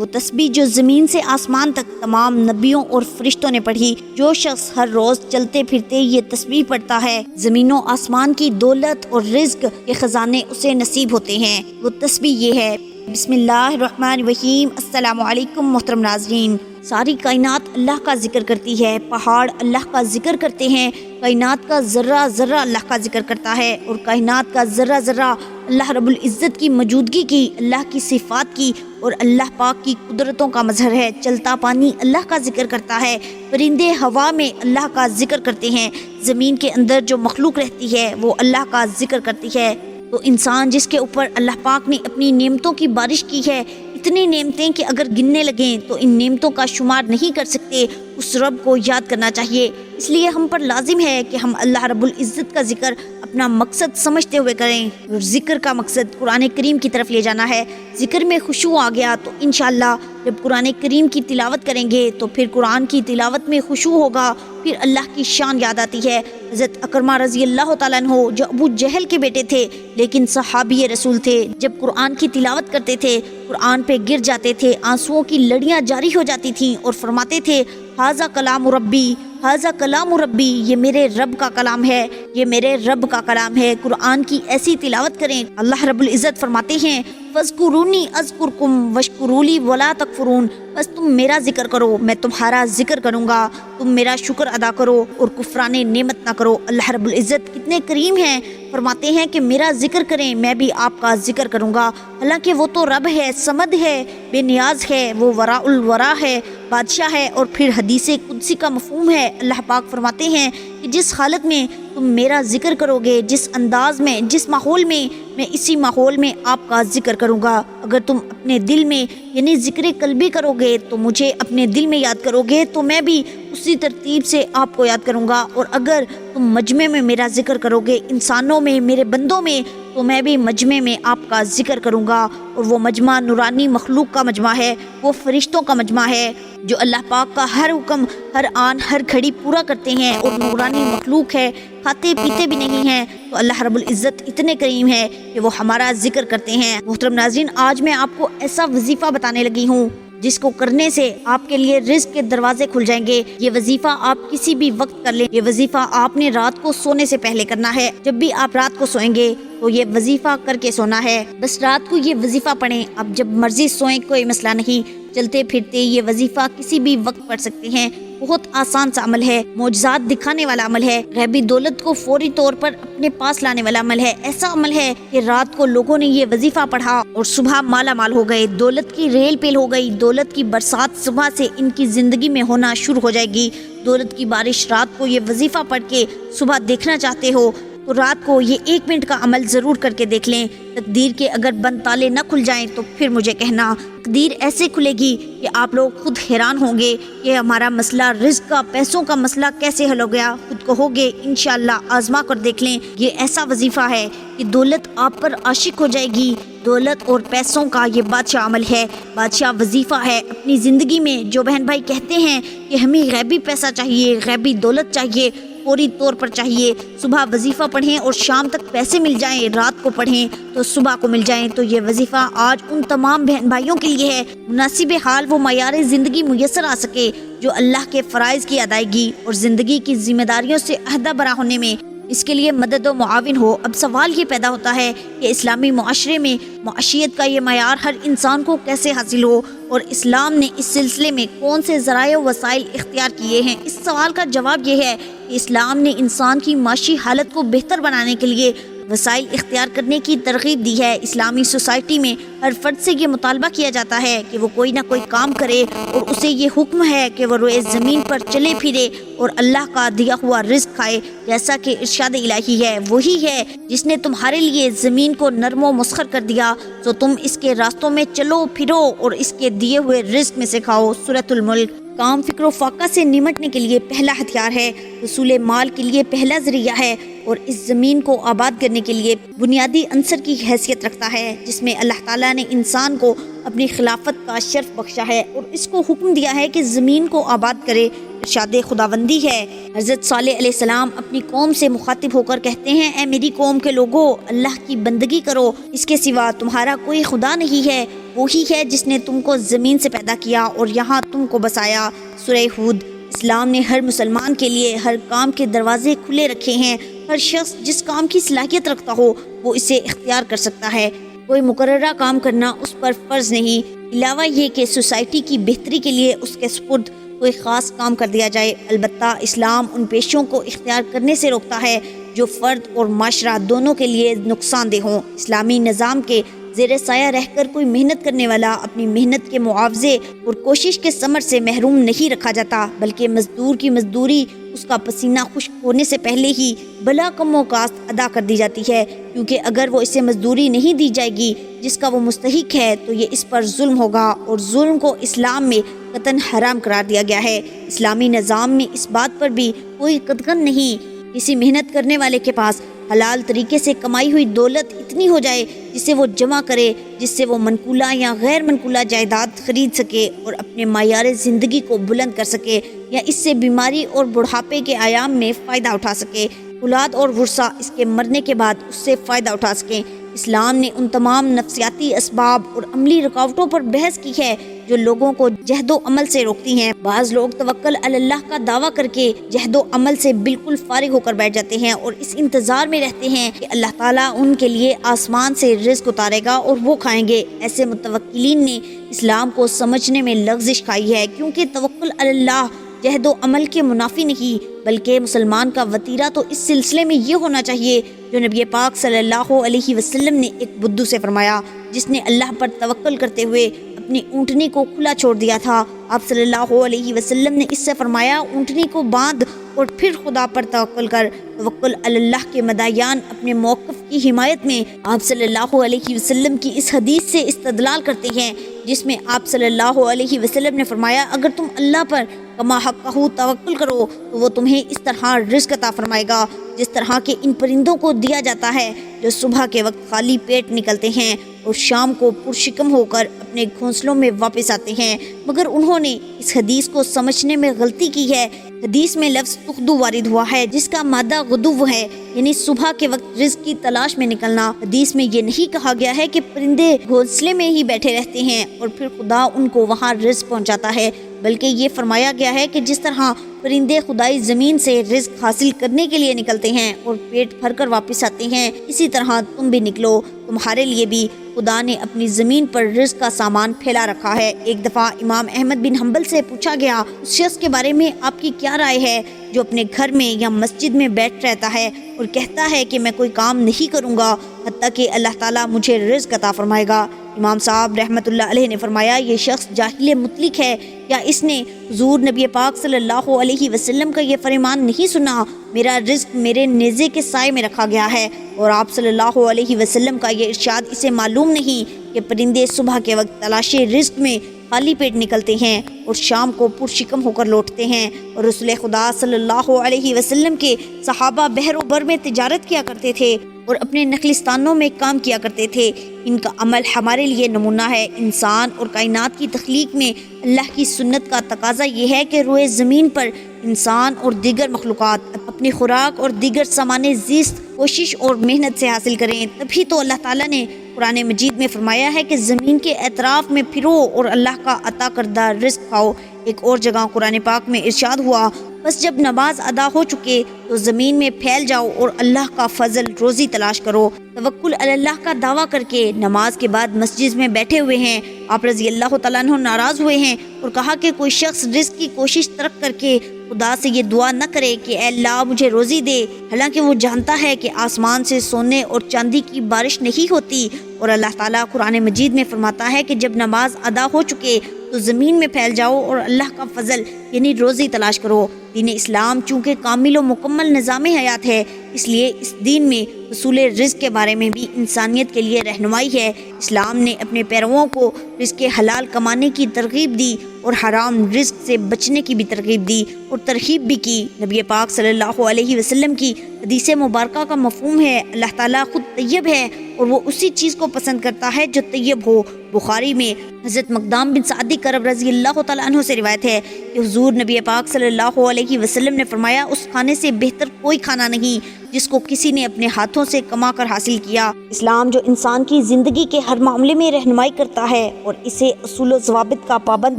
وہ تسبیح جو زمین سے آسمان تک تمام نبیوں اور فرشتوں نے پڑھی، جو شخص ہر روز چلتے پھرتے یہ تسبیح پڑھتا ہے، زمین و آسمان کی دولت اور رزق کے خزانے اسے نصیب ہوتے ہیں۔ وہ تسبیح یہ ہے: بسم اللہ الرحمن الرحیم۔ السلام علیکم محترم ناظرین۔ ساری کائنات اللہ کا ذکر کرتی ہے، پہاڑ اللہ کا ذکر کرتے ہیں، کائنات کا ذرہ ذرہ اللہ کا ذکر کرتا ہے، اور کائنات کا ذرہ ذرہ اللہ رب العزت کی موجودگی کی، اللہ کی صفات کی اور اللہ پاک کی قدرتوں کا مظہر ہے۔ چلتا پانی اللہ کا ذکر کرتا ہے، پرندے ہوا میں اللہ کا ذکر کرتے ہیں، زمین کے اندر جو مخلوق رہتی ہے وہ اللہ کا ذکر کرتی ہے۔ تو انسان جس کے اوپر اللہ پاک نے اپنی نعمتوں کی بارش کی ہے، اتنی نعمتیں کہ اگر گننے لگیں تو ان نعمتوں کا شمار نہیں کر سکتے، اس رب کو یاد کرنا چاہیے۔ اس لیے ہم پر لازم ہے کہ ہم اللہ رب العزت کا ذکر اپنا مقصد سمجھتے ہوئے کریں، اور ذکر کا مقصد قرآن کریم کی طرف لے جانا ہے۔ ذکر میں خشوع آ گیا تو انشاءاللہ جب قرآن کریم کی تلاوت کریں گے تو پھر قرآن کی تلاوت میں خشوع ہوگا، پھر اللہ کی شان یاد آتی ہے۔ حضرت اکرمہ رضی اللہ تعالیٰ عنہ جو ابو جہل کے بیٹے تھے لیکن صحابی رسول تھے، جب قرآن کی تلاوت کرتے تھے قرآن پہ گر جاتے تھے، آنسوؤں کی لڑیاں جاری ہو جاتی تھیں اور فرماتے تھے: ھذا کلام ربی، ھذا کلام ربی، یہ میرے رب کا کلام ہے، یہ میرے رب کا کلام ہے۔ قرآن کی ایسی تلاوت کریں۔ اللہ رب العزت فرماتے ہیں: فاذکرونی اذکرکم واشکروا لی ولا تکفرون، بس تم میرا ذکر کرو میں تمہارا ذکر کروں گا، تم میرا شکر ادا کرو اور کفران نعمت نہ کرو۔ اللہ رب العزت کتنے کریم ہیں، فرماتے ہیں کہ میرا ذکر کریں میں بھی آپ کا ذکر کروں گا۔ حالانکہ وہ تو رب ہے، صمد ہے، بے نیاز ہے، وہ وراء الورا ہے، بادشاہ ہے۔ اور پھر حدیث قدسی کا مفہوم ہے، اللہ پاک فرماتے ہیں کہ جس حالت میں تم میرا ذکر کرو گے، جس انداز میں، جس ماحول میں اسی ماحول میں آپ کا ذکر کروں گا۔ اگر تم اپنے دل میں یعنی ذکر قلبی کرو گے تو مجھے اپنے دل میں یاد کرو گے تو میں بھی اسی ترتیب سے آپ کو یاد کروں گا، اور اگر تم مجمع میں میرا ذکر کرو گے، انسانوں میں، میرے بندوں میں، تو میں بھی مجمع میں آپ کا ذکر کروں گا۔ اور وہ مجمع نورانی مخلوق کا مجمع ہے، وہ فرشتوں کا مجمع ہے جو اللہ پاک کا ہر حکم ہر آن ہر گھڑی پورا کرتے ہیں، اور نورانی مخلوق ہے، کھاتے پیتے بھی نہیں ہیں۔ تو اللہ رب العزت اتنے کریم ہے کہ وہ ہمارا ذکر کرتے ہیں۔ محترم ناظرین، آج میں آپ کو ایسا وظیفہ بتانے لگی ہوں جس کو کرنے سے آپ کے لیے رزق کے دروازے کھل جائیں گے۔ یہ وظیفہ آپ کسی بھی وقت کر لیں، یہ وظیفہ آپ نے رات کو سونے سے پہلے کرنا ہے۔ جب بھی آپ رات کو سوئیں گے تو یہ وظیفہ کر کے سونا ہے، بس رات کو یہ وظیفہ پڑھیں، اب جب مرضی سوئیں کوئی مسئلہ نہیں، چلتے پھرتے یہ وظیفہ کسی بھی وقت پڑھ سکتے ہیں۔ بہت آسان سا عمل ہے، معجزات دکھانے والا عمل ہے، غیبی دولت کو فوری طور پر اپنے پاس لانے والا عمل ہے۔ ایسا عمل ہے کہ رات کو لوگوں نے یہ وظیفہ پڑھا اور صبح مالا مال ہو گئے، دولت کی ریل پیل ہو گئی، دولت کی برسات صبح سے ان کی زندگی میں ہونا شروع ہو جائے گی۔ دولت کی بارش رات کو یہ وظیفہ پڑھ کے صبح دیکھنا چاہتے ہو تو رات کو یہ 1 منٹ کا عمل ضرور کر کے دیکھ لیں۔ تقدیر کے اگر بند تالے نہ کھل جائیں تو پھر مجھے کہنا، تقدیر ایسے کھلے گی کہ آپ لوگ خود حیران ہوں گے کہ ہمارا مسئلہ رزق کا، پیسوں کا مسئلہ کیسے حل ہو گیا۔ خود کہو گے انشاءاللہ آزما کر دیکھ لیں، یہ ایسا وظیفہ ہے کہ دولت آپ پر عاشق ہو جائے گی۔ دولت اور پیسوں کا یہ بادشاہ عمل ہے، بادشاہ وظیفہ ہے۔ اپنی زندگی میں جو بہن بھائی کہتے ہیں کہ ہمیں غیبی پیسہ چاہیے، غیبی دولت چاہیے، فوری طور پر چاہیے، صبح وظیفہ پڑھیں اور شام تک پیسے مل جائیں، رات کو پڑھیں تو صبح کو مل جائیں، تو یہ وظیفہ آج ان تمام بہن بھائیوں کے لیے ہے۔ مناسب حال وہ معیار زندگی میسر آ سکے جو اللہ کے فرائض کی ادائیگی اور زندگی کی ذمہ داریوں سے عہدہ برا ہونے میں اس کے لیے مدد و معاون ہو۔ اب سوال یہ پیدا ہوتا ہے کہ اسلامی معاشرے میں معاشیت کا یہ معیار ہر انسان کو کیسے حاصل ہو، اور اسلام نے اس سلسلے میں کون سے ذرائع و وسائل اختیار کیے ہیں؟ اس سوال کا جواب یہ ہے کہ اسلام نے انسان کی معاشی حالت کو بہتر بنانے کے لیے وسائل اختیار کرنے کی ترغیب دی ہے۔ اسلامی سوسائٹی میں ہر فرد سے یہ مطالبہ کیا جاتا ہے کہ وہ کوئی نہ کوئی کام کرے، اور اسے یہ حکم ہے کہ وہ روئے زمین پر چلے پھرے اور اللہ کا دیا ہوا رزق کھائے، جیسا کہ ارشاد الہی ہے۔ وہی ہے جس نے تمہارے لیے زمین کو نرم و مسخر کر دیا، تو تم اس کے راستوں میں چلو پھرو اور اس کے دیے ہوئے رزق میں سے کھاؤ۔ سورۃ الملک۔ کام فکر و فاقہ سے نمٹنے کے لیے پہلا ہتھیار ہے، حصول مال کے لیے پہلا ذریعہ ہے، اور اس زمین کو آباد کرنے کے لیے بنیادی عنصر کی حیثیت رکھتا ہے، جس میں اللہ تعالیٰ نے انسان کو اپنی خلافت کا شرف بخشا ہے اور اس کو حکم دیا ہے کہ زمین کو آباد کرے۔ ارشاد خداوندی ہے۔ حضرت صالح علیہ السلام اپنی قوم سے مخاطب ہو کر کہتے ہیں، اے میری قوم کے لوگو، اللہ کی بندگی کرو، اس کے سوا تمہارا کوئی خدا نہیں ہے، وہی ہے جس نے تم کو زمین سے پیدا کیا اور یہاں تم کو بسایا۔ سورہ ہود۔ اسلام نے ہر مسلمان کے لیے ہر کام کے دروازے کھلے رکھے ہیں۔ ہر شخص جس کام کی صلاحیت رکھتا ہو وہ اسے اختیار کر سکتا ہے۔ کوئی مقررہ کام کرنا اس پر فرض نہیں، علاوہ یہ کہ سوسائٹی کی بہتری کے لیے اس کے سپرد کوئی خاص کام کر دیا جائے۔ البتہ اسلام ان پیشوں کو اختیار کرنے سے روکتا ہے جو فرد اور معاشرہ دونوں کے لیے نقصان دہ ہوں۔ اسلامی نظام کے زیر سایہ رہ کر کوئی محنت کرنے والا اپنی محنت کے معاوضے اور کوشش کے ثمر سے محروم نہیں رکھا جاتا، بلکہ مزدور کی مزدوری اس کا پسینہ خشک ہونے سے پہلے ہی بلا کم اوقات ادا کر دی جاتی ہے، کیونکہ اگر وہ اسے مزدوری نہیں دی جائے گی جس کا وہ مستحق ہے تو یہ اس پر ظلم ہوگا، اور ظلم کو اسلام میں قطعاً حرام قرار دیا گیا ہے۔ اسلامی نظام میں اس بات پر بھی کوئی قدغن نہیں، کسی محنت کرنے والے کے پاس حلال طریقے سے کمائی ہوئی دولت اتنی ہو جائے جسے وہ جمع کرے، جس سے وہ منقولہ یا غیر منقولہ جائیداد خرید سکے اور اپنے معیار زندگی کو بلند کر سکے، یا اس سے بیماری اور بڑھاپے کے ایام میں فائدہ اٹھا سکے، اولاد اور ورثہ اس کے مرنے کے بعد اس سے فائدہ اٹھا سکیں۔ اسلام نے ان تمام نفسیاتی اسباب اور عملی رکاوٹوں پر بحث کی ہے جو لوگوں کو جہد و عمل سے روکتی ہیں۔ بعض لوگ توکل علی اللہ کا دعویٰ کر کے جہد و عمل سے بالکل فارغ ہو کر بیٹھ جاتے ہیں اور اس انتظار میں رہتے ہیں کہ اللہ تعالیٰ ان کے لیے آسمان سے رزق اتارے گا اور وہ کھائیں گے۔ ایسے متوکلین نے اسلام کو سمجھنے میں لغزش کھائی ہے، کیونکہ توکل علی اللہ جہد و عمل کے منافی نہیں، بلکہ مسلمان کا وتیرہ تو اس سلسلے میں یہ ہونا چاہیے جو نبی پاک صلی اللہ علیہ وسلم نے ایک بدو سے فرمایا، جس نے اللہ پر توکل کرتے ہوئے اپنی اونٹنی کو کھلا چھوڑ دیا تھا۔ آپ صلی اللہ علیہ وسلم نے اس سے فرمایا، اونٹنی کو باندھ اور پھر خدا پر توکل کر۔ توکل علی اللہ کے مدعیان اپنے موقف کی حمایت میں آپ صلی اللہ علیہ وسلم کی اس حدیث سے استدلال کرتے ہیں، جس میں آپ صلی اللہ علیہ وسلم نے فرمایا، اگر تم اللہ پر کما حقہ توکل کرو تو وہ تمہیں اس طرح رزق عطا فرمائے گا جس طرح کے ان پرندوں کو دیا جاتا ہے جو صبح کے وقت خالی پیٹ نکلتے ہیں اور شام کو پرشکم ہو کر اپنے گھونسلوں میں واپس آتے ہیں۔ مگر انہوں نے اس حدیث کو سمجھنے میں غلطی کی ہے۔ حدیث میں لفظ تغدو وارد ہوا ہے جس کا مادہ غدو ہے، یعنی صبح کے وقت رزق کی تلاش میں نکلنا۔ حدیث میں یہ نہیں کہا گیا ہے کہ پرندے گھونسلے میں ہی بیٹھے رہتے ہیں اور پھر خدا ان کو وہاں رزق پہنچاتا ہے، بلکہ یہ فرمایا گیا ہے کہ جس طرح پرندے خدائی زمین سے رزق حاصل کرنے کے لیے نکلتے ہیں اور پیٹ بھر کر واپس آتے ہیں، اسی طرح تم بھی نکلو، تمہارے لیے بھی خدا نے اپنی زمین پر رزق کا سامان پھیلا رکھا ہے۔ ایک دفعہ امام احمد بن حنبل سے پوچھا گیا، اس شخص کے بارے میں آپ کی کیا رائے ہے جو اپنے گھر میں یا مسجد میں بیٹھ رہتا ہے اور کہتا ہے کہ میں کوئی کام نہیں کروں گا حتیٰ کہ اللہ تعالیٰ مجھے رزق عطا فرمائے گا؟ امام صاحب رحمۃ اللہ علیہ نے فرمایا، یہ شخص جاہل مطلق ہے، یا اس نے حضور نبی پاک صلی اللہ علیہ وسلم کا یہ فرمان نہیں سنا، میرا رزق میرے نیزے کے سائے میں رکھا گیا ہے، اور آپ صلی اللہ علیہ وسلم کا یہ ارشاد اسے معلوم نہیں کہ پرندے صبح کے وقت تلاش رزق میں خالی پیٹ نکلتے ہیں اور شام کو پرشکم ہو کر لوٹتے ہیں، اور رسول خدا صلی اللہ علیہ وسلم کے صحابہ بحر و بر میں تجارت کیا کرتے تھے اور اپنے نخلستانوں میں کام کیا کرتے تھے۔ ان کا عمل ہمارے لیے نمونہ ہے۔ انسان اور کائنات کی تخلیق میں اللہ کی سنت کا تقاضا یہ ہے کہ روئے زمین پر انسان اور دیگر مخلوقات اپنی خوراک اور دیگر سامان زیست کوشش اور محنت سے حاصل کریں، تبھی تو اللہ تعالیٰ نے قرآن مجید میں فرمایا ہے کہ زمین کے اطراف میں پھرو اور اللہ کا عطا کردہ رزق کھاؤ۔ ایک اور جگہ قرآن پاک میں ارشاد ہوا، بس جب نماز ادا ہو چکے تو زمین میں پھیل جاؤ اور اللہ کا فضل روزی تلاش کرو۔ توکل علی اللہ کا دعویٰ کر کے نماز کے بعد مسجد میں بیٹھے ہوئے ہیں آپ رضی اللہ تعالیٰ عنہ ناراض ہوئے ہیں اور کہا کہ کوئی شخص رزق کی کوشش ترک کر کے خدا سے یہ دعا نہ کرے کہ اے اللہ مجھے روزی دے، حالانکہ وہ جانتا ہے کہ آسمان سے سونے اور چاندی کی بارش نہیں ہوتی۔ اور اللہ تعالیٰ قرآن مجید میں فرماتا ہے کہ جب نماز ادا ہو چکے تو زمین میں پھیل جاؤ اور اللہ کا فضل یعنی روزی تلاش کرو۔ دین اسلام چونکہ کامل و مکمل نظام حیات ہے، اس لیے اس دین میں حصول رزق کے بارے میں بھی انسانیت کے لیے رہنمائی ہے۔ اسلام نے اپنے پیرووں کو رزق حلال کمانے کی ترغیب دی اور حرام رزق سے بچنے کی بھی ترغیب دی اور ترغیب بھی کی۔ نبی پاک صلی اللہ علیہ وسلم کی حدیث مبارکہ کا مفہوم ہے، اللہ تعالیٰ خود طیب ہے اور وہ اسی چیز کو پسند کرتا ہے جو طیب ہو، بخاری میں حضرت مقدام بن سعد کرب رضی اللہ تعالیٰ عنہ سے روایت ہے کہ حضور نبی پاک صلی اللہ علیہ وسلم نے فرمایا، اس کھانے سے بہتر کوئی کھانا نہیں جس کو کسی نے اپنے ہاتھوں سے کما کر حاصل کیا۔ اسلام جو انسان کی زندگی کے ہر معاملے میں رہنمائی کرتا ہے اور اسے اصول و ضوابط کا پابند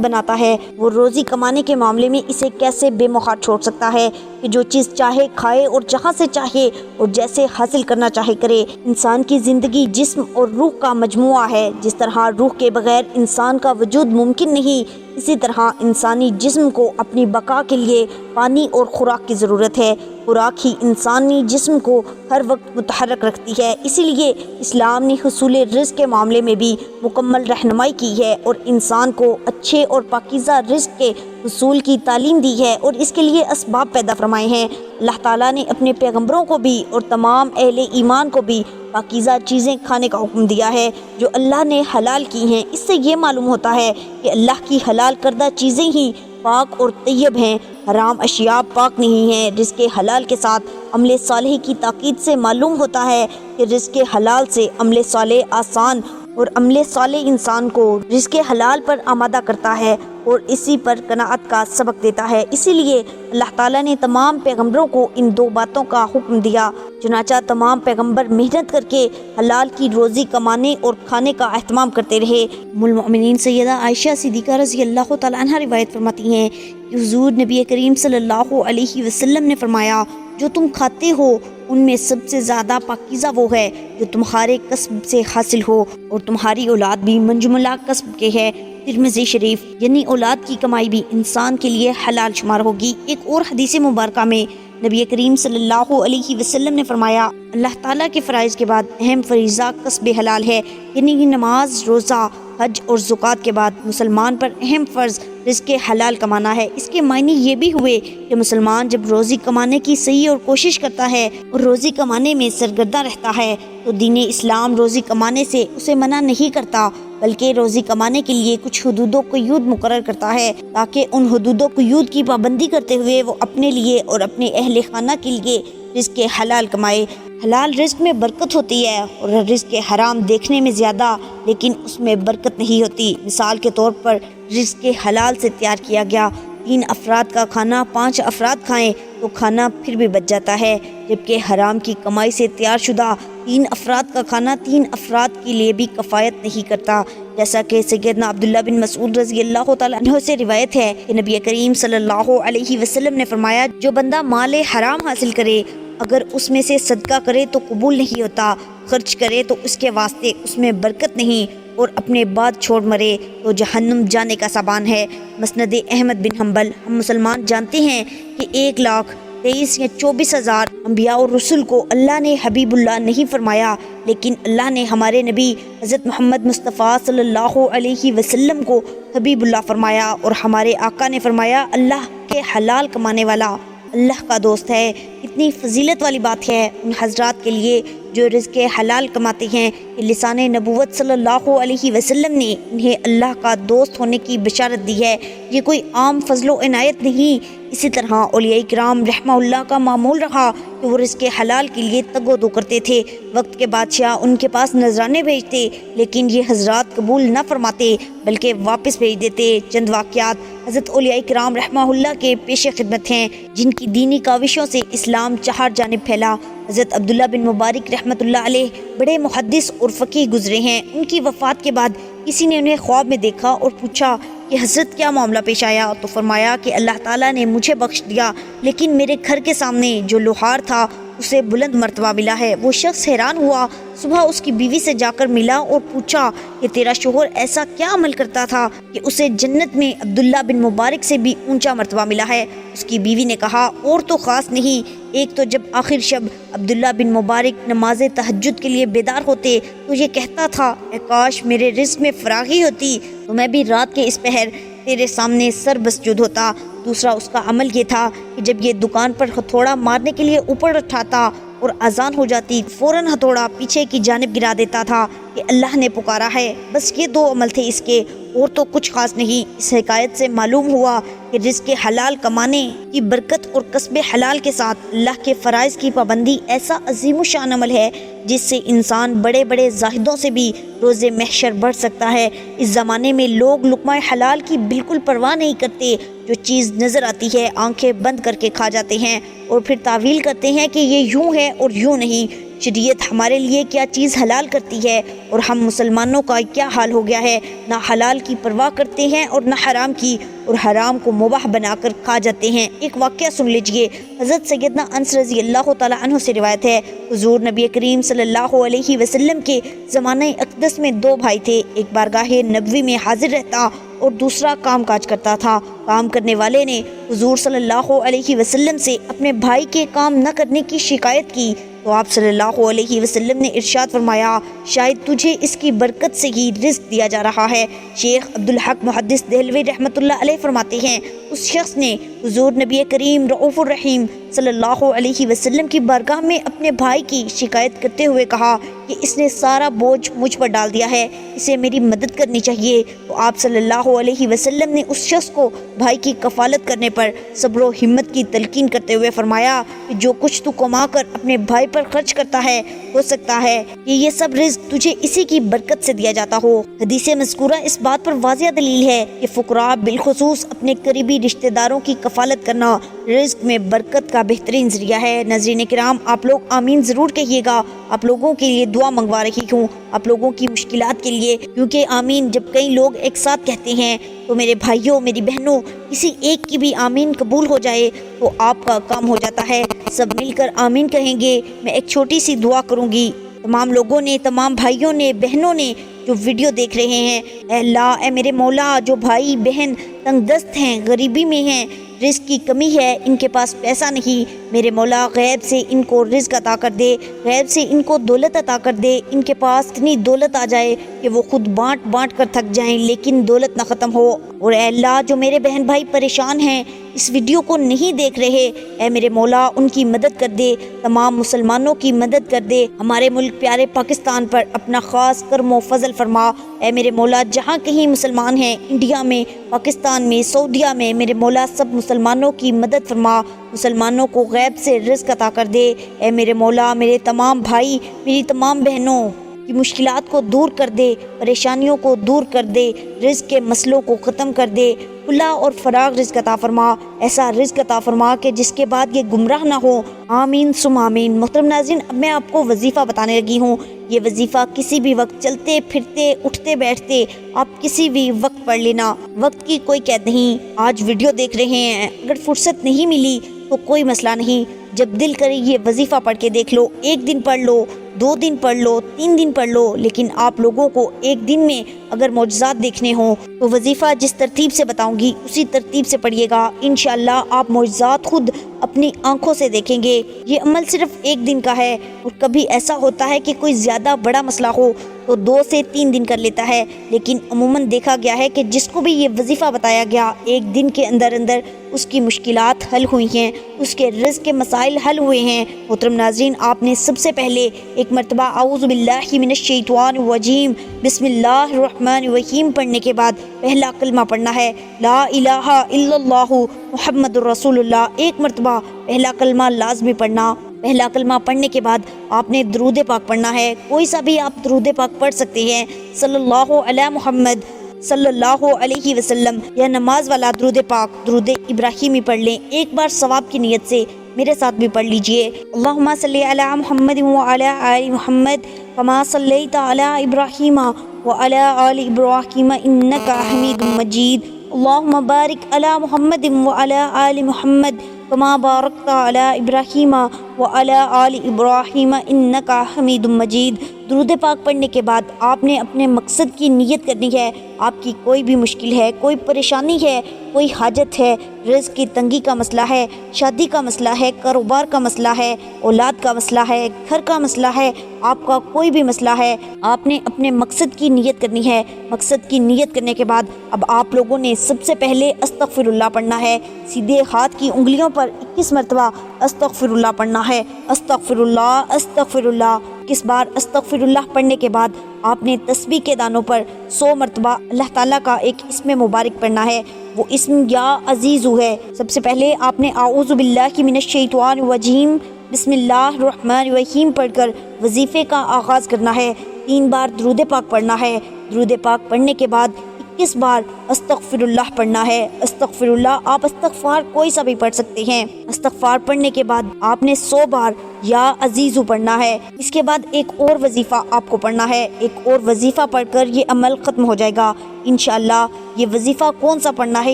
بناتا ہے، وہ روزی کمانے کے معاملے میں اسے کیسے بے مخاط چھوڑ سکتا ہے کہ جو چیز چاہے کھائے اور جہاں سے چاہے اور جیسے حاصل کرنا چاہے کرے۔ انسان کی زندگی جسم اور روح کا مجموعہ ہے۔ جس طرح روح کے بغیر انسان کا وجود ممکن نہیں، اسی طرح انسانی جسم کو اپنی بقا کے لیے پانی اور خوراک کی ضرورت ہے۔ خوراک ہی انسانی جسم کو ہر وقت متحرک رکھتی ہے۔ اسی لیے اسلام نے حصول رزق کے معاملے میں بھی مکمل رہنمائی کی ہے اور انسان کو اچھے اور پاکیزہ رزق کے حصول کی تعلیم دی ہے اور اس کے لیے اسباب پیدا فرمائے ہیں۔ اللہ تعالیٰ نے اپنے پیغمبروں کو بھی اور تمام اہل ایمان کو بھی پاکیزہ چیزیں کھانے کا حکم دیا ہے جو اللہ نے حلال کی ہیں۔ اس سے یہ معلوم ہوتا ہے کہ اللہ کی حلال کردہ چیزیں ہی پاک اور طیب ہیں، حرام اشیاء پاک نہیں ہیں۔ رزق حلال کے ساتھ عمل صالح کی تاکید سے معلوم ہوتا ہے کہ رزق حلال سے عمل صالح آسان اور عمل صالح انسان کو رزق حلال پر آمادہ کرتا ہے اور اسی پر قناعت کا سبق دیتا ہے۔ اسی لیے اللہ تعالیٰ نے تمام پیغمبروں کو ان دو باتوں کا حکم دیا۔ چنانچہ تمام پیغمبر محنت کر کے حلال کی روزی کمانے اور کھانے کا اہتمام کرتے رہے۔ ام المؤمنین سیدہ عائشہ صدیقہ رضی اللہ تعالیٰ عنہ روایت فرماتی ہیں کہ حضور نبی کریم صلی اللہ علیہ وسلم نے فرمایا، جو تم کھاتے ہو ان میں سب سے زیادہ پاکیزہ وہ ہے جو تمہارے کسب سے حاصل ہو اور تمہاری اولاد بھی منجملہ کسب کے ہے۔ ترمذی شریف۔ یعنی اولاد کی کمائی بھی انسان کے لیے حلال شمار ہوگی۔ ایک اور حدیث مبارکہ میں نبی کریم صلی اللہ علیہ وسلم نے فرمایا، اللہ تعالیٰ کے فرائض کے بعد اہم فریضہ کسب حلال ہے، یعنی نماز، روزہ، حج اور زکوٰۃ کے بعد مسلمان پر اہم فرض رزق حلال کمانا ہے۔ اس کے معنی یہ بھی ہوئے کہ مسلمان جب روزی کمانے کی صحیح اور کوشش کرتا ہے اور روزی کمانے میں سرگردہ رہتا ہے تو دین اسلام روزی کمانے سے اسے منع نہیں کرتا، بلکہ روزی کمانے کے لیے کچھ حدود و قیود مقرر کرتا ہے تاکہ ان حدود و قیود کی پابندی کرتے ہوئے وہ اپنے لیے اور اپنے اہل خانہ کے لیے رزق حلال کمائے۔ حلال رزق میں برکت ہوتی ہے اور رزق حرام دیکھنے میں زیادہ لیکن اس میں برکت نہیں ہوتی۔ مثال کے طور پر رزق حلال سے تیار کیا گیا 3 افراد کا کھانا 5 افراد کھائیں تو کھانا پھر بھی بچ جاتا ہے، جبکہ حرام کی کمائی سے تیار شدہ 3 افراد کا کھانا 3 افراد کے لیے بھی کفایت نہیں کرتا۔ جیسا کہ سیدنا عبداللہ بن مسعود رضی اللہ تعالیٰ عنہ سے روایت ہے کہ نبی کریم صلی اللہ علیہ وسلم نے فرمایا، جو بندہ مال حرام حاصل کرے اگر اس میں سے صدقہ کرے تو قبول نہیں ہوتا، خرچ کرے تو اس کے واسطے اس میں برکت نہیں اور اپنے بعد چھوڑ مرے تو جہنم جانے کا سامان ہے۔ مسند احمد بن حنبل۔ ہم مسلمان جانتے ہیں کہ 1,23,000 یا 24,000 انبیاء اور رسول کو اللہ نے حبیب اللہ نہیں فرمایا، لیکن اللہ نے ہمارے نبی حضرت محمد مصطفیٰ صلی اللہ علیہ وسلم کو حبیب اللہ فرمایا اور ہمارے آقا نے فرمایا، اللہ کے حلال کمانے والا اللہ کا دوست ہے۔ کتنی فضیلت والی بات ہے ان حضرات کے لیے جو رزق حلال کماتے ہیں کہ لسان نبوت صلی اللہ علیہ وسلم نے انہیں اللہ کا دوست ہونے کی بشارت دی ہے۔ یہ کوئی عام فضل و عنایت نہیں۔ اسی طرح اولیاء کرام رحمہ اللہ کا معمول رہا کہ وہ رزق حلال کے لیے تگ و دو کرتے تھے۔ وقت کے بادشاہ ان کے پاس نذرانے بھیجتے لیکن یہ حضرات قبول نہ فرماتے بلکہ واپس بھیج دیتے۔ چند واقعات حضرت اولیاء کرام رحمہ اللہ کے پیش خدمت ہیں جن کی دینی کاوشوں سے اسلام چہار جانب پھیلا۔ حضرت عبداللہ بن مبارک رحمۃ اللہ علیہ بڑے محدث اور فقیہ گزرے ہیں۔ ان کی وفات کے بعد کسی نے انہیں خواب میں دیکھا اور پوچھا کہ حضرت کیا معاملہ پیش آیا؟ تو فرمایا کہ اللہ تعالیٰ نے مجھے بخش دیا لیکن میرے گھر کے سامنے جو لوہار تھا اسے بلند مرتبہ ملا ہے۔ وہ شخص حیران ہوا، صبح اس کی بیوی سے جا کر ملا اور پوچھا کہ تیرا شوہر ایسا کیا عمل کرتا تھا کہ اسے جنت میں عبداللہ بن مبارک سے بھی اونچا مرتبہ ملا ہے؟ اس کی بیوی نے کہا، اور تو خاص نہیں، ایک تو جب آخر شب عبداللہ بن مبارک نماز تہجد کے لیے بیدار ہوتے تو یہ کہتا تھا، اے کاش میرے رزق میں فراغی ہوتی تو میں بھی رات کے اس پہر تیرے سامنے سر بسجود ہوتا۔ دوسرا اس کا عمل یہ تھا کہ جب یہ دکان پر ہتھوڑا مارنے کے لیے اوپر اٹھاتا اور اذان ہو جاتی فوراً ہتھوڑا پیچھے کی جانب گرا دیتا تھا کہ اللہ نے پکارا ہے۔ بس یہ 2 عمل تھے اس کے، اور تو کچھ خاص نہیں۔ اس حکایت سے معلوم ہوا کہ رزق حلال کمانے کی برکت اور کسب حلال کے ساتھ اللہ کے فرائض کی پابندی ایسا عظیم الشان عمل ہے جس سے انسان بڑے بڑے زاہدوں سے بھی روز محشر بڑھ سکتا ہے۔ اس زمانے میں لوگ لقمہ حلال کی بالکل پرواہ نہیں کرتے، جو چیز نظر آتی ہے آنکھیں بند کر کے کھا جاتے ہیں اور پھر تعویل کرتے ہیں کہ یہ یوں ہے اور یوں نہیں۔ شریعت ہمارے لیے کیا چیز حلال کرتی ہے اور ہم مسلمانوں کا کیا حال ہو گیا ہے، نہ حلال کی پرواہ کرتے ہیں اور نہ حرام کی، اور حرام کو مباح بنا کر کھا جاتے ہیں۔ ایک واقعہ سن لیجئے، حضرت سیدنا انس رضی اللہ تعالی عنہ سے روایت ہے، حضور نبی کریم صلی اللہ علیہ وسلم کے زمانہ اقدس میں دو بھائی تھے، ایک بارگاہ نبوی میں حاضر رہتا اور دوسرا کام کاج کرتا تھا۔ کام کرنے والے نے حضور صلی اللہ علیہ وسلم سے اپنے بھائی کے کام نہ کرنے کی شکایت کی تو آپ صلی اللہ علیہ وسلم نے ارشاد فرمایا، شاید تجھے اس کی برکت سے ہی رزق دیا جا رہا ہے۔ شیخ عبدالحق محدث دہلوی رحمۃ اللہ علیہ فرماتے ہیں، اس شخص نے حضور نبی کریم رؤوف الرحیم صلی اللہ علیہ وسلم کی بارگاہ میں اپنے بھائی کی شکایت کرتے ہوئے کہا کہ اس نے سارا بوجھ مجھ پر ڈال دیا ہے، اسے میری مدد کرنی چاہیے۔ تو آپ صلی اللہ علیہ وسلم نے اس شخص کو بھائی کی کفالت کرنے پر صبر و ہمت کی تلقین کرتے ہوئے فرمایا کہ جو کچھ تو کما کر اپنے بھائی پر خرچ کرتا ہے، ہو سکتا ہے کہ یہ سب رزق تجھے اسی کی برکت سے دیا جاتا ہو۔ حدیث مذکورہ اس بات پر واضح دلیل ہے کہ فقراء بالخصوص اپنے قریبی رشتہ داروں کی کفالت کرنا رزق میں برکت کا بہترین ذریعہ ہے۔ ناظرین کرام، آپ لوگ آمین ضرور کہیے گا۔ آپ لوگوں کے لیے دعا منگوا رہی ہوں، آپ لوگوں کی مشکلات کے لیے، کیونکہ آمین جب کئی لوگ ایک ساتھ کہتے ہیں تو میرے بھائیوں، میری بہنوں، کسی ایک کی بھی آمین قبول ہو جائے تو آپ کا کام ہو جاتا ہے۔ سب مل کر آمین کہیں گے۔ میں ایک چھوٹی سی دعا کروں گی۔ تمام لوگوں نے، تمام بھائیوں نے، بہنوں نے جو ویڈیو دیکھ رہے ہیں، اے اللہ، اے میرے مولا، جو بھائی بہن تنگ دست ہیں، غریبی میں ہیں، رزق کی کمی ہے، ان کے پاس پیسہ نہیں، میرے مولا غیب سے ان کو رزق عطا کر دے، غیب سے ان کو دولت عطا کر دے، ان کے پاس اتنی دولت آ جائے کہ وہ خود بانٹ بانٹ کر تھک جائیں لیکن دولت نہ ختم ہو۔ اور اے اللہ، جو میرے بہن بھائی پریشان ہیں، اس ویڈیو کو نہیں دیکھ رہے، اے میرے مولا ان کی مدد کر دے، تمام مسلمانوں کی مدد کر دے، ہمارے ملک پیارے پاکستان پر اپنا خاص کرم و فضل فرما۔ اے میرے مولا، جہاں کہیں مسلمان ہیں، انڈیا میں، پاکستان میں، سعودیہ میں، میرے مولا سب مسلمانوں کی مدد فرما، مسلمانوں کو غیب سے رزق عطا کر دے۔ اے میرے مولا، میرے تمام بھائی، میری تمام بہنوں کی مشکلات کو دور کر دے، پریشانیوں کو دور کر دے، رزق کے مسئلوں کو ختم کر دے، کھلا اور فراغ رزق عطا فرما، ایسا رزق عطا فرما کہ جس کے بعد یہ گمراہ نہ ہو۔ آمین ثم آمین۔ محترم ناظرین، اب میں آپ کو وظیفہ بتانے لگی ہوں۔ یہ وظیفہ کسی بھی وقت، چلتے پھرتے، اٹھتے بیٹھتے، آپ کسی بھی وقت پڑھ لینا، وقت کی کوئی قید نہیں۔ آج ویڈیو دیکھ رہے ہیں، اگر فرصت نہیں ملی تو کوئی مسئلہ نہیں، جب دل کرے یہ وظیفہ پڑھ کے دیکھ لو، ایک دن پڑھ لو، 2 دن پڑھ لو، 3 دن پڑھ لو، لیکن آپ لوگوں کو ایک دن میں اگر معجزات دیکھنے ہوں تو وظیفہ جس ترتیب سے بتاؤں گی اسی ترتیب سے پڑھیے گا، انشاءاللہ آپ معجزات خود اپنی آنکھوں سے دیکھیں گے۔ یہ عمل صرف ایک دن کا ہے، اور کبھی ایسا ہوتا ہے کہ کوئی زیادہ بڑا مسئلہ ہو تو 2 سے 3 دن کر لیتا ہے، لیکن عموماً دیکھا گیا ہے کہ جس کو بھی یہ وظیفہ بتایا گیا، ایک دن کے اندر اندر اس کی مشکلات حل ہوئی ہیں، اس کے رزق کے مسائل حل ہوئے ہیں۔ محترم ناظرین، آپ نے سب سے پہلے ایک مرتبہ اعوذ باللہ من الشیطان الرجیم بسم اللہ الرحمن الرحیم پڑھنے کے بعد پہلا کلمہ پڑھنا ہے، لا الہ الا اللہ محمد الرسول اللہ۔ ایک مرتبہ پہلا کلمہ لازمی پڑھنا۔ پہلا کلمہ پڑھنے کے بعد آپ نے درود پاک پڑھنا ہے، کوئی سا بھی آپ درود پاک پڑھ سکتے ہیں، صلی اللہ علی محمد صلی اللہ علیہ وسلم، یا نماز والا درود پاک، درود ابراہیمی پڑھ لیں ایک بار ثواب کی نیت سے۔ میرے ساتھ بھی پڑھ لیجئے، اللہم صلی علی محمد وعلی آل محمد کما صلیت علی ابراہیم وعلی آل ابراہیم انک حمید مجید، اللہم بارک علی محمد وعلی آل محمد کما بارکت علی ابراہیم وعلی آل ابراہیم انک حمید مجید۔ درود پاک پڑھنے کے بعد آپ نے اپنے مقصد کی نیت کرنی ہے۔ آپ کی کوئی بھی مشکل ہے، کوئی پریشانی ہے، کوئی حاجت ہے، رزق کی تنگی کا مسئلہ ہے، شادی کا مسئلہ ہے، کاروبار کا مسئلہ ہے، اولاد کا مسئلہ ہے، گھر کا مسئلہ ہے، آپ کا کوئی بھی مسئلہ ہے، آپ نے اپنے مقصد کی نیت کرنی ہے۔ مقصد کی نیت کرنے کے بعد اب آپ لوگوں نے سب سے پہلے استغفر اللہ پڑھنا ہے، سیدھے ہاتھ کی انگلیوں پر پر 21 مرتبہ استغفراللہ پڑھنا ہے۔ استغفراللہ استغفراللہ 21 بار استغفراللہ پڑھنے کے بعد آپ نے تسبیح کے دانوں پر 100 مرتبہ اللہ تعالیٰ کا ایک اسم مبارک پڑھنا ہے، وہ اسم یا عزیزو ہے۔ سب سے پہلے آپ نے اعوذ باللہ من الشیطان الرجیم بسم اللہ الرحمن الرحیم پڑھ کر وظیفے کا آغاز کرنا ہے۔ 3 بار درود پاک پڑھنا ہے۔ درود پاک پڑھنے کے بعد 21 بار استغفراللہ پڑھنا ہے۔ استغفراللہ آپ استغفار کوئی سا بھی پڑھ سکتے ہیں۔ استغفار پڑھنے کے بعد آپ نے 100 بار یا عزیزو پڑھنا ہے۔ اس کے بعد ایک اور وظیفہ آپ کو پڑھنا ہے۔ ایک اور وظیفہ پڑھ کر یہ عمل ختم ہو جائے گا انشاءاللہ۔ یہ وظیفہ کون سا پڑھنا ہے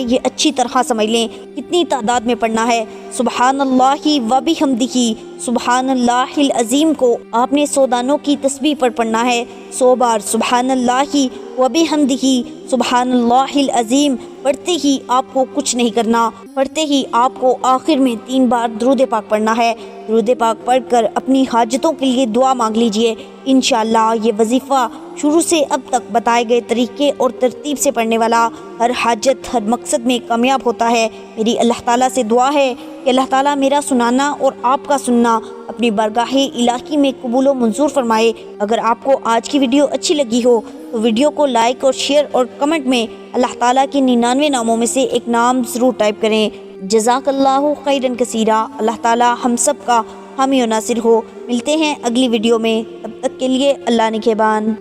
یہ اچھی طرح سمجھ لیں، کتنی تعداد میں پڑھنا ہے۔ سبحان اللہ و بحمدہ سبحان اللہ العظیم کو آپ نے 100 دانوں کی تسبیح پر پڑھنا ہے۔ 100 بار سبحان اللہ و بحمدہ سبحان اللہ العظیم پڑھتے ہی آپ کو کچھ نہیں کرنا، پڑھتے ہی آپ کو آخر میں 3 بار درود پاک پڑھنا ہے۔ درود پاک پڑھ کر اپنی حاجتوں کے لیے دعا مانگ لیجئے انشاءاللہ۔ یہ وظیفہ شروع سے اب تک بتائے گئے طریقے اور ترتیب سے پڑھنے والا ہر حاجت ہر مقصد میں کامیاب ہوتا ہے۔ میری اللہ تعالیٰ سے دعا ہے کہ اللہ تعالیٰ میرا سنانا اور آپ کا سننا اپنی بارگاہ الہی میں قبول و منظور فرمائے۔ اگر آپ کو آج کی ویڈیو اچھی لگی ہو تو ویڈیو کو لائک اور شیئر اور کمنٹ میں اللہ تعالیٰ کے 99 ناموں میں سے ایک نام ضرور ٹائپ کریں۔ جزاک اللہ خیرا کثیرا۔ اللہ تعالیٰ ہم سب کا حامی و ناصر ہو۔ ملتے ہیں اگلی ویڈیو میں، تب تک کے لیے اللہ نگہبان۔